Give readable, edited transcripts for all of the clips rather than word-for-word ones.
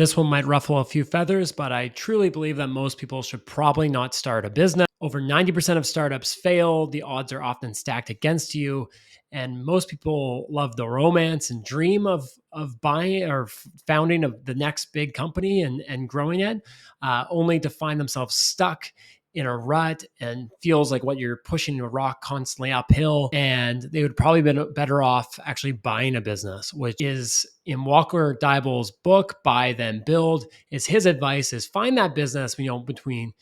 This one might ruffle a few feathers, but I truly believe that most people should probably not start a business. Over 90% of startups fail. The odds are often stacked against you. And most people love the romance and dream of buying or founding of the next big company and growing it, only to find themselves stuck in a rut and feels like what you're pushing a rock constantly uphill. And they would probably been better off actually buying a business, which is in Walker Deibel's book, Buy Then Build, is his advice is find that business, between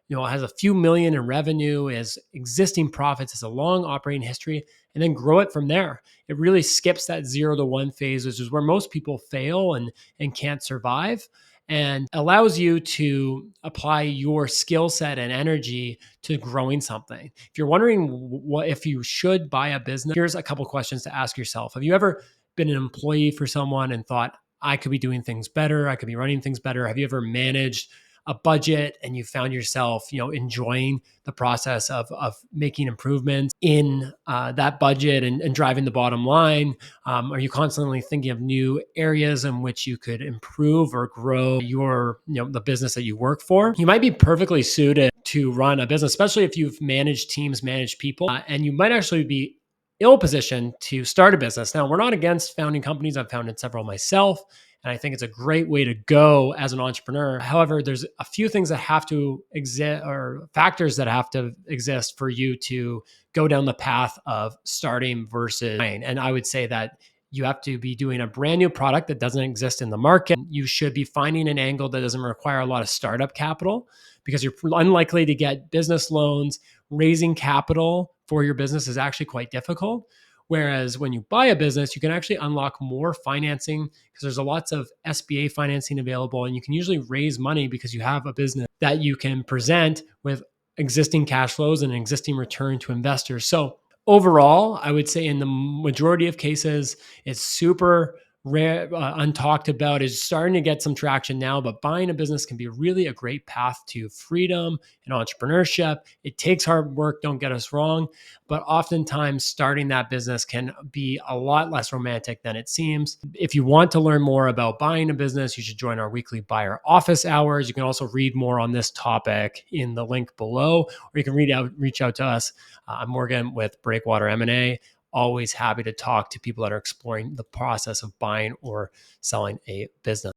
has a few million in revenue, has existing profits, has a long operating history, and then grow it from there. It really skips that 0 to 1 phase, which is where most people fail and can't survive, and allows you to apply your skill set and energy to growing something. If you're wondering what if you should buy a business, here's a couple questions to ask yourself. Have you ever been an employee for someone and thought, I could be doing things better, I could be running things better? Have you ever managed a budget and you found yourself, enjoying the process of making improvements in that budget and driving the bottom line? Are you constantly thinking of new areas in which you could improve or grow the business that you work for? You might be perfectly suited to run a business, especially if you've managed teams, managed people, and you might actually be ill positioned to start a business. Now, we're not against founding companies. I've founded several myself, and I think it's a great way to go as an entrepreneur. However, there's a few things that have to exist, or factors that have to exist for you to go down the path of starting versus buying. And I would say that you have to be doing a brand new product that doesn't exist in the market. You should be finding an angle that doesn't require a lot of startup capital, because you're unlikely to get business loans. Raising capital for your business is actually quite difficult. Whereas when you buy a business, you can actually unlock more financing because there's lots of SBA financing available, and you can usually raise money because you have a business that you can present with existing cash flows and an existing return to investors. So overall, I would say in the majority of cases, it's super rare, untalked about, is starting to get some traction now, but buying a business can be really a great path to freedom and entrepreneurship. It takes hard work, don't get us wrong, but oftentimes starting that business can be a lot less romantic than it seems. If you want to learn more about buying a business, you should join our weekly buyer office hours. You can also read more on this topic in the link below, or you can reach out to us. I'm Morgan with Breakwater M&A. Always happy to talk to people that are exploring the process of buying or selling a business.